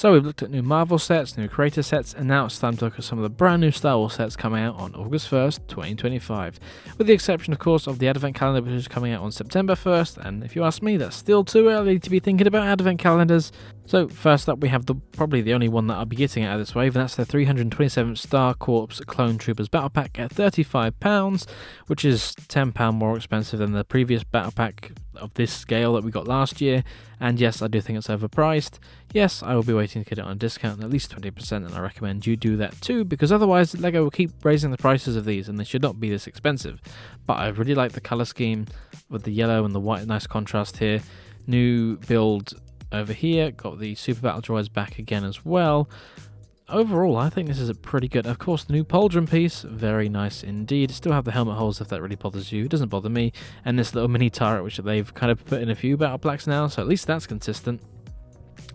So we've looked at new Marvel sets, new creator sets, and now it's time to look at some of the brand new Star Wars sets coming out on August 1st, 2025. With the exception, of course, of the Advent calendar, which is coming out on September 1st, and if you ask me, that's still too early to be thinking about Advent calendars. So first up, we have probably the only one that I'll be getting out of this wave, and that's the 327 Star Corps Clone Troopers Battle Pack at £35, which is £10 more expensive than the previous Battle Pack of this scale that we got last year. And yes, I do think it's overpriced. Yes, I will be waiting to get it on a discount at least 20%, and I recommend you do that too, because otherwise LEGO will keep raising the prices of these, and they should not be this expensive. But I really like the colour scheme with the yellow and the white, nice contrast here. New build over here, got the Super Battle Droids back again as well. Overall, I think this is a pretty good. Of course, the new pauldron piece, very nice indeed. Still have the helmet holes if that really bothers you. It doesn't bother me. And this little mini turret, which they've kind of put in a few battle packs now, so at least that's consistent.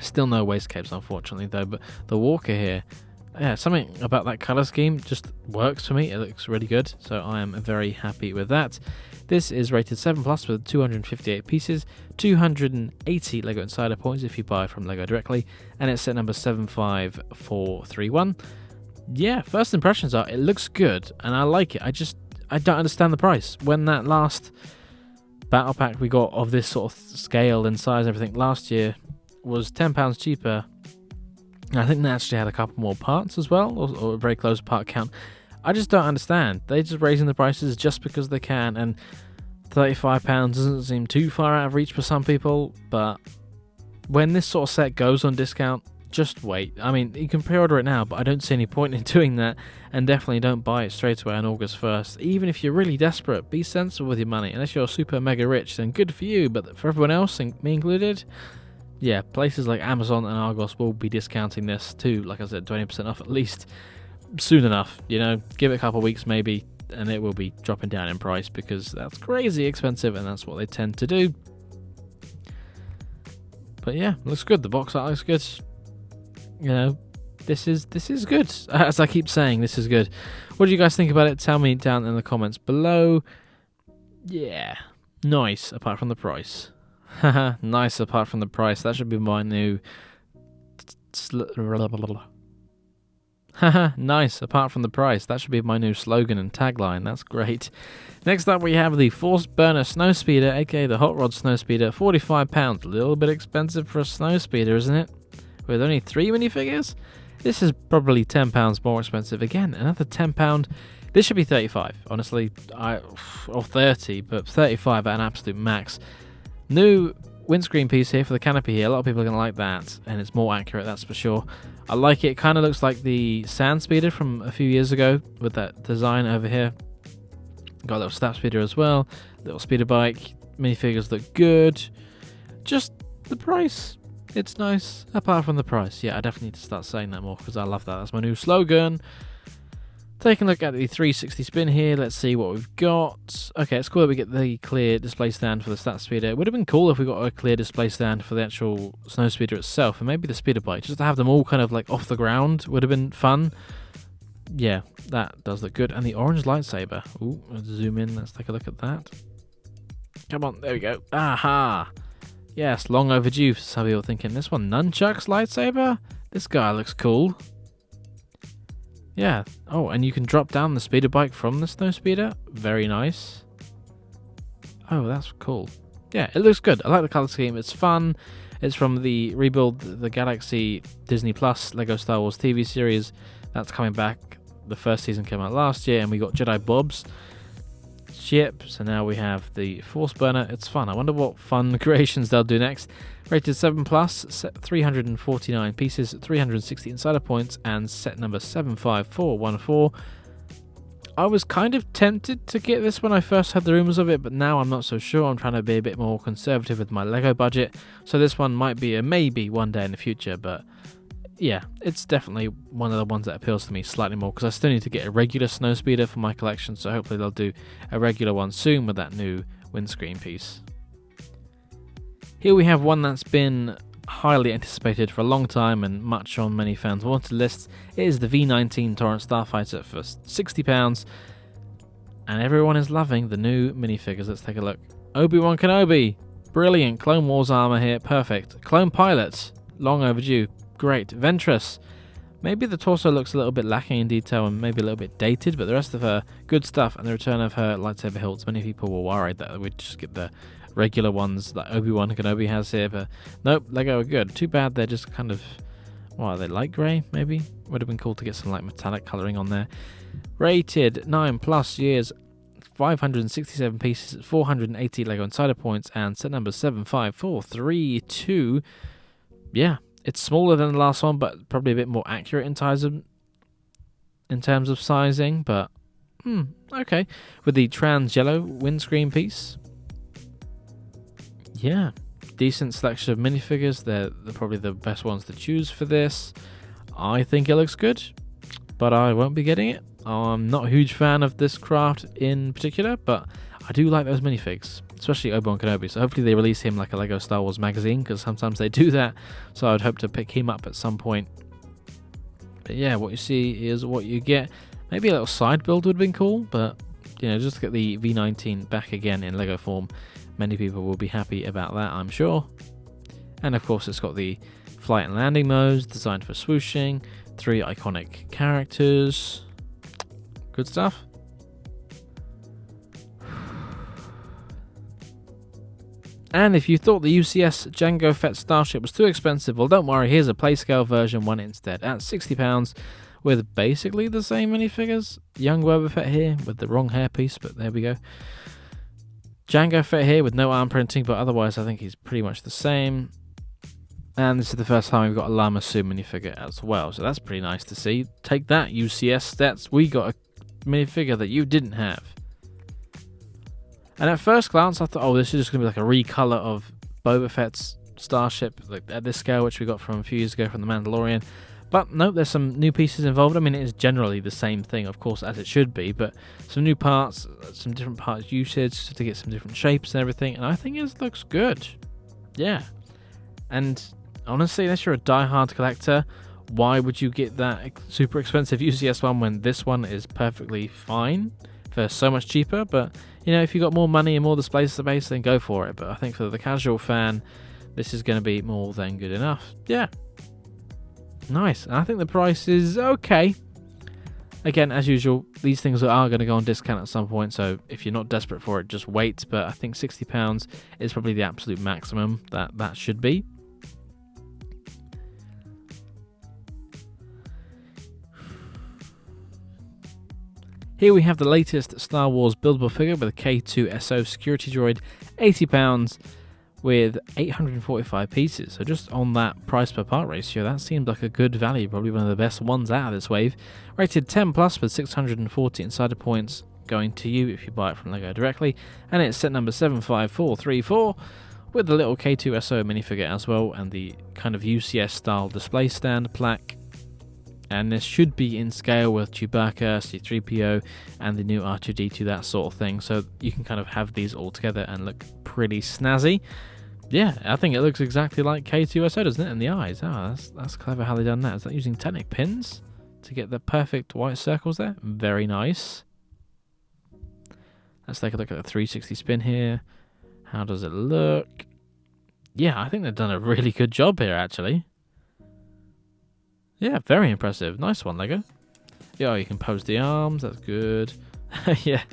Still no waist capes, unfortunately, though. But the walker here, yeah, something about that colour scheme just works for me. It looks really good, so I am very happy with that. This is rated 7+ with 258 pieces, 280 LEGO Insider points if you buy from LEGO directly, and it's set number 75431. Yeah, first impressions are it looks good, and I like it. I don't understand the price. When that last battle pack we got of this sort of scale and size and everything last year was £10 cheaper, I think they actually had a couple more parts as well, or a very close part count. I just don't understand. They're just raising the prices just because they can, and £35 doesn't seem too far out of reach for some people, but when this sort of set goes on discount, just wait. I mean, you can pre-order it now, but I don't see any point in doing that, and definitely don't buy it straight away on August 1st. Even if you're really desperate, be sensible with your money. Unless you're super mega rich, then good for you, but for everyone else, me included, yeah, places like Amazon and Argos will be discounting this too, like I said, 20% off at least soon enough. You know, give it a couple of weeks maybe, and it will be dropping down in price, because that's crazy expensive, and that's what they tend to do. But yeah, looks good. The box art looks good. You know, this is good. As I keep saying, this is good. What do you guys think about it? Tell me down in the comments below. Yeah, nice apart from the price. Haha, nice apart from the price. That should be my new... Haha, nice apart from the price. That should be my new slogan and tagline. That's great. Next up we have the Force Burner Snowspeeder, aka the Hot Rod Snowspeeder. £45. A little bit expensive for a Snowspeeder, isn't it? With only 3 minifigures? This is probably £10 more expensive. Again, another £10. This should be 35, honestly. Or 30, but 35 at an absolute max. New windscreen piece here for the canopy here. A lot of people are going to like that, and it's more accurate, that's for sure. I like it. It kind of looks like the Sand Speeder from a few years ago with that design over here. Got a little Snap Speeder as well. Little speeder bike. Minifigures look good. Just the price. It's nice. Apart from the price. Yeah, I definitely need to start saying that more, because I love that. That's my new slogan. Taking a look at the 360 spin here, let's see what we've got. Okay, it's cool that we get the clear display stand for the Stat Speeder. It would have been cool if we got a clear display stand for the actual Snowspeeder itself, and maybe the speeder bike. Just to have them all kind of like off the ground would have been fun. Yeah, that does look good. And the orange lightsaber. Ooh, let's zoom in, let's take a look at that. Come on, there we go. Aha! Yes, long overdue for some people thinking, this one nunchucks lightsaber? This guy looks cool. Yeah. Oh, and you can drop down the speeder bike from the Snowspeeder. Very nice. Oh, that's cool. Yeah, it looks good. I like the color scheme. It's fun. It's from the Rebuild the Galaxy Disney Plus Lego Star Wars TV series. That's coming back. The first season came out last year, and we got Jedi Bob's ship. So now we have the Force Burner. It's fun. I wonder what fun creations they'll do next. Rated 7+, 349 pieces, 360 insider points, and set number 75414. I was kind of tempted to get this when I first heard the rumours of it, but now I'm not so sure. I'm trying to be a bit more conservative with my LEGO budget, so this one might be a maybe one day in the future, but yeah, it's definitely one of the ones that appeals to me slightly more, because I still need to get a regular Snowspeeder for my collection, so hopefully they'll do a regular one soon with that new windscreen piece. Here we have one that's been highly anticipated for a long time and much on many fans' wanted lists. It is the V19 Star Fighter for £60, and everyone is loving the new minifigures. Let's take a look. Obi-Wan Kenobi, brilliant. Clone Wars armor here, perfect. Clone Pilot, long overdue. great. Ventress. Maybe the torso looks a little bit lacking in detail and maybe a little bit dated, but the rest of her, good stuff. And the return of her lightsaber hilts. Many people were worried that we'd just get the regular ones that Obi-Wan Kenobi has here, but nope, Lego are good. Too bad they're just kind of, what are they, light grey maybe? Would have been cool to get some like metallic colouring on there. Rated 9+ years, 567 pieces, 480 Lego Insider points, and set number 75432. Yeah, it's smaller than the last one, but probably a bit more accurate in terms of sizing, but okay. With the trans yellow windscreen piece. Yeah, decent selection of minifigures. They're probably the best ones to choose for this. I think it looks good, but I won't be getting it. I'm not a huge fan of this craft in particular, but I do like those minifigs, especially Obi-Wan Kenobi. So hopefully they release him like a Lego Star Wars magazine, because sometimes they do that. So I'd hope to pick him up at some point. But yeah, what you see is what you get. Maybe a little side build would have been cool, but you know, just to get the V19 back again in Lego form, many people will be happy about that, I'm sure. And of course it's got the flight and landing modes, designed for swooshing, 3 iconic characters. Good stuff. And if you thought the UCS Django Fett Starship was too expensive, well don't worry, here's a playscale version one instead at £60 with basically the same minifigures. Young Boba Fett here with the wrong hairpiece, but there we go. Django Fett here with no arm printing, but otherwise I think he's pretty much the same. And this is the first time we've got a Lama Su minifigure as well, so that's pretty nice to see. Take that, UCS stats. We got a minifigure that you didn't have. And at first glance I thought, oh, this is just going to be like a recolor of Boba Fett's starship, like at this scale, which we got from a few years ago from The Mandalorian. But nope, there's some new pieces involved. I mean, it is generally the same thing, of course, as it should be, but some new parts, some different parts usage to get some different shapes and everything, and I think it looks good. Yeah. And honestly, unless you're a die-hard collector, why would you get that super expensive UCS one when this one is perfectly fine for so much cheaper? But, you know, if you got more money and more display space, then go for it. But I think for the casual fan, this is going to be more than good enough. Yeah. Nice. And I think the price is okay. Again, as usual, these things are going to go on discount at some point, so if you're not desperate for it, just wait. But I think £60 is probably the absolute maximum that should be. Here we have the latest Star Wars buildable figure with a K2SO security droid, £80 with 845 pieces. So just on that price per part ratio, that seemed like a good value, probably one of the best ones out of this wave. Rated 10+ with 640 insider points going to you if you buy it from Lego directly. And it's set number 75434 with the little K2SO minifigure as well, and the kind of UCS style display stand plaque. And this should be in scale with Chewbacca, C-3PO, and the new R2-D2, that sort of thing. So you can kind of have these all together and look pretty snazzy. Yeah, I think it looks exactly like K2SO, doesn't it, in the eyes? Oh, that's clever how they've done that. Is that using Technic pins to get the perfect white circles there? Very nice. Let's take a look at the 360 spin here. How does it look? Yeah, I think they've done a really good job here, actually. Yeah, very impressive. Nice one, Lego. Yeah, you can pose the arms. That's good. Yeah,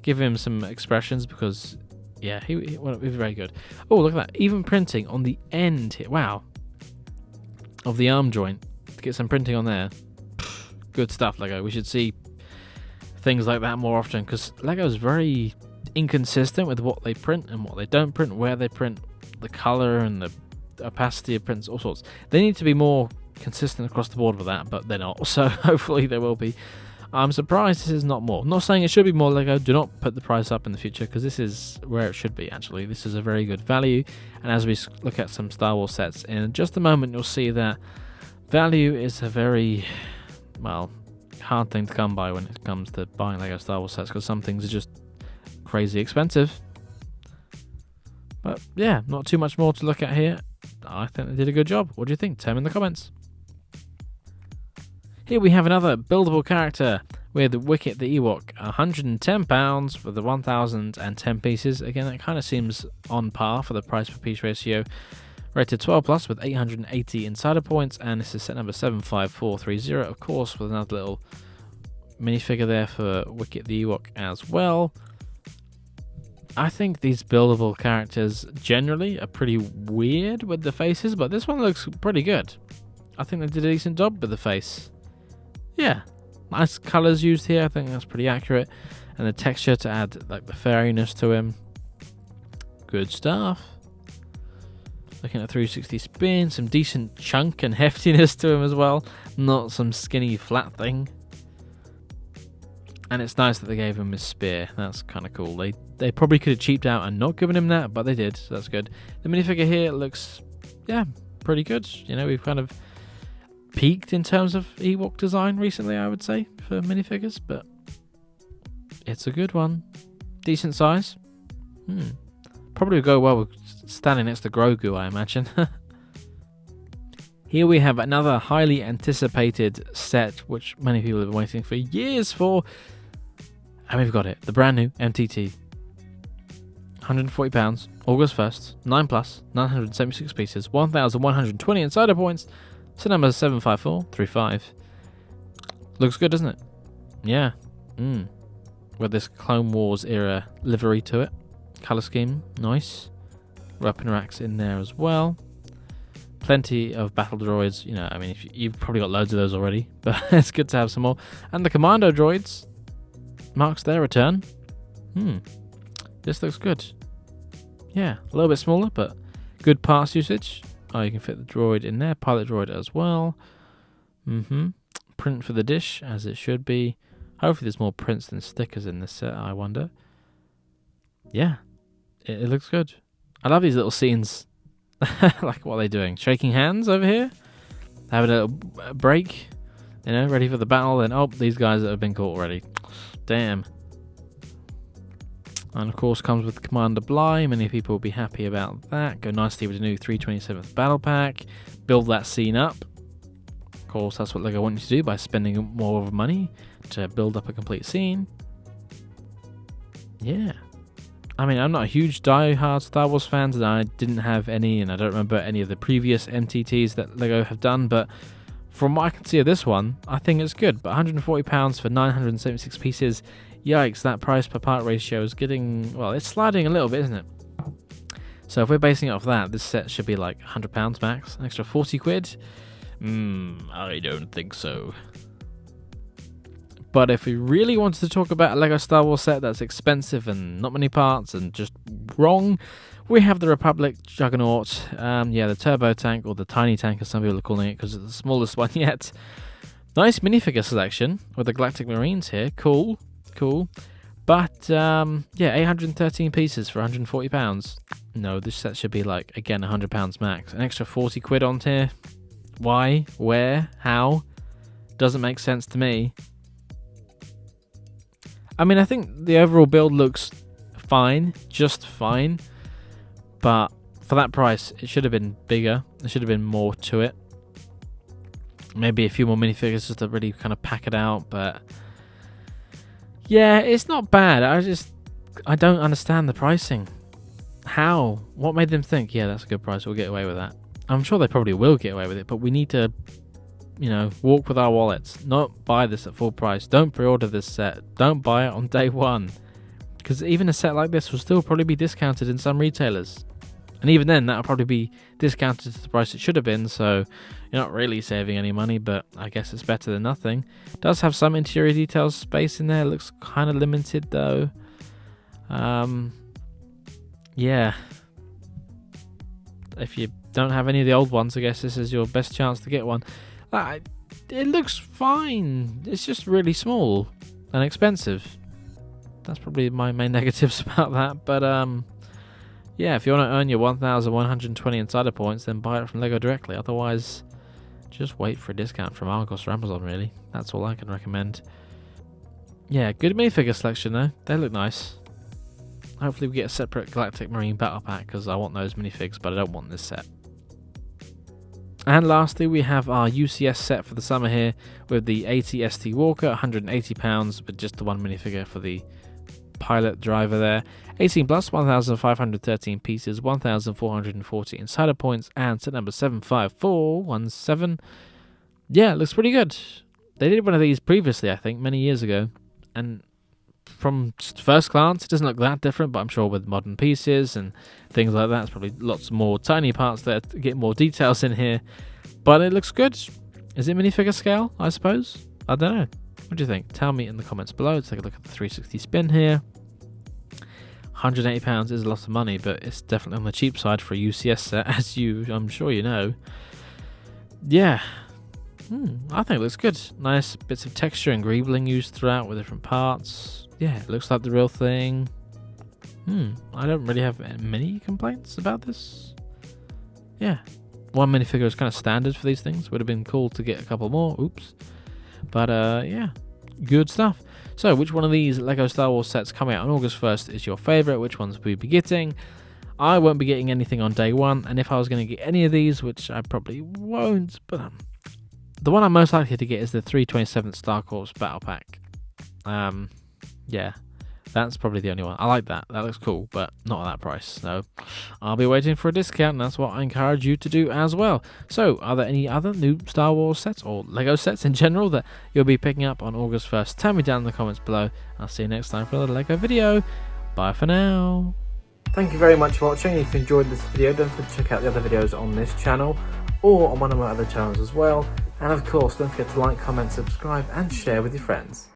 give him some expressions because, yeah, he's very good. Oh, look at that. Even printing on the end here. Wow. Of the arm joint. To get some printing on there. Good stuff, Lego. We should see things like that more often because Lego's very inconsistent with what they print and what they don't print, where they print, the color and the opacity of prints, all sorts. They need to be more consistent across the board with that, but they're not, so hopefully they will be. I'm surprised this is not more. Not saying it should be more, Lego. Do not put the price up in the future because this is where it should be, actually. This is a very good value, and as we look at some Star Wars sets in just a moment, you'll see that value is a very, well, hard thing to come by when it comes to buying Lego Star Wars sets because some things are just crazy expensive. But yeah, not too much more to look at here. I think they did a good job. What do you think? Tell me in the comments. Here we have another buildable character with Wicket the Ewok, £110 for the 1,010 pieces. Again, that kind of seems on par for the price per piece ratio. Rated 12 plus with 880 insider points, and this is set number 75430, of course, with another little minifigure there for Wicket the Ewok as well. I think these buildable characters generally are pretty weird with the faces, but this one looks pretty good. I think they did a decent job with the face. Yeah, nice colours used here. I think that's pretty accurate. And the texture to add like the fairiness to him. Good stuff. Looking at a 360 spin, some decent chunk and heftiness to him as well. Not some skinny flat thing. And it's nice that they gave him his spear. That's kind of cool. They probably could have cheaped out and not given him that, but they did, so that's good. The minifigure here looks, yeah, pretty good. You know, we've kind of peaked in terms of Ewok design recently, I would say, for minifigures, but it's a good one. Decent size. Probably would go well with standing next to Grogu, I imagine. Here we have another highly anticipated set, which many people have been waiting for years for. And we've got it. The brand new MTT. £140, August 1st, 9 plus, 976 pieces, 1,120 insider points. So number 75435. Looks good, doesn't it? Yeah. With this Clone Wars era livery to it. Colour scheme, nice. Weapon racks in there as well. Plenty of battle droids. You know, I mean, you've probably got loads of those already, but it's good to have some more. And the commando droids marks their return. This looks good. Yeah, a little bit smaller, but good parts usage. Oh, you can fit the droid in there. Pilot droid as well. Print for the dish, as it should be. Hopefully there's more prints than stickers in this set, I wonder. Yeah, it looks good. I love these little scenes. Like, what are they doing? Shaking hands over here? Having a little break? You know, ready for the battle. Then, oh, these guys that have been caught already. Damn. And of course comes with Commander Bly. Many people will be happy about that. Go nicely with the new 327th Battle Pack. Build that scene up. Of course, that's what LEGO want you to do by spending more of money to build up a complete scene. Yeah. I mean, I'm not a huge die-hard Star Wars fan, and I didn't have any, and I don't remember any of the previous MTTs that LEGO have done, but from what I can see of this one, I think it's good. But £140 for 976 pieces, yikes, that price per part ratio is getting, well, it's sliding a little bit, isn't it? So if we're basing it off that, this set should be like £100 max, an extra 40 quid? I don't think so. But if we really wanted to talk about a LEGO Star Wars set that's expensive and not many parts and just wrong, we have the Republic Juggernaut. Yeah, the turbo tank, or the tiny tank as some people are calling it because it's the smallest one yet. Nice minifigure selection with the Galactic Marines here. Cool. But, yeah, 813 pieces for £140. No, this set should be like, again, £100 max. An extra 40 quid on here. Why? Where? How? Doesn't make sense to me. I mean, I think the overall build looks fine, just fine, but for that price, it should have been bigger. There should have been more to it. Maybe a few more minifigures just to really kind of pack it out, but yeah, it's not bad. I don't understand the pricing. How? What made them think, yeah, that's a good price, we'll get away with that? I'm sure they probably will get away with it, but we need to, you know, walk with our wallets. Not buy this at full price. Don't pre-order this set. Don't buy it on day one. Because even a set like this will still probably be discounted in some retailers. And even then, that'll probably be discounted to the price it should have been, so you're not really saving any money, but I guess it's better than nothing. It does have some interior details space in there. It looks kind of limited, though. Yeah. If you don't have any of the old ones, I guess this is your best chance to get one. It looks fine. It's just really small and expensive. That's probably my main negatives about that. But yeah, if you want to earn your 1,120 insider points, then buy it from LEGO directly. Otherwise, just wait for a discount from Argos or Amazon, really. That's all I can recommend. Yeah, good minifigure selection, though. They look nice. Hopefully we get a separate Galactic Marine Battle Pack, because I want those minifigs, but I don't want this set. And lastly, we have our UCS set for the summer here with the 80 ST Walker, £180, but just the one minifigure for the pilot driver there. 18 plus, 1,513 pieces, 1,440 insider points, and set number 75417. Yeah, it looks pretty good. They did one of these previously, I think, many years ago, and from first glance, it doesn't look that different, but I'm sure with modern pieces and things like that, it's probably lots more tiny parts that get more details in here, but it looks good. Is it minifigure scale, I suppose? I don't know. What do you think? Tell me in the comments below. Let's take a look at the 360 spin here. £180 is a lot of money, but it's definitely on the cheap side for a UCS set, as I'm sure you know. Yeah, I think it looks good. Nice bits of texture and greebling used throughout with different parts. Yeah, it looks like the real thing. I don't really have many complaints about this. Yeah, one minifigure is kind of standard for these things. Would have been cool to get a couple more. Oops. But yeah, good stuff. So which one of these LEGO Star Wars sets coming out on August 1st is your favourite? Which ones will we be getting? I won't be getting anything on day one, and if I was going to get any of these, which I probably won't, but the one I'm most likely to get is the 327th Star Corps Battle Pack. Yeah, that's probably the only one. I like that. That looks cool, but not at that price. So I'll be waiting for a discount, and that's what I encourage you to do as well. So are there any other new Star Wars sets or LEGO sets in general that you'll be picking up on August 1st? Tell me down in the comments below. I'll see you next time for another LEGO video. Bye for now. Thank you very much for watching. If you enjoyed this video, don't forget to check out the other videos on this channel or on one of my other channels as well. And of course, don't forget to like, comment, subscribe, and share with your friends.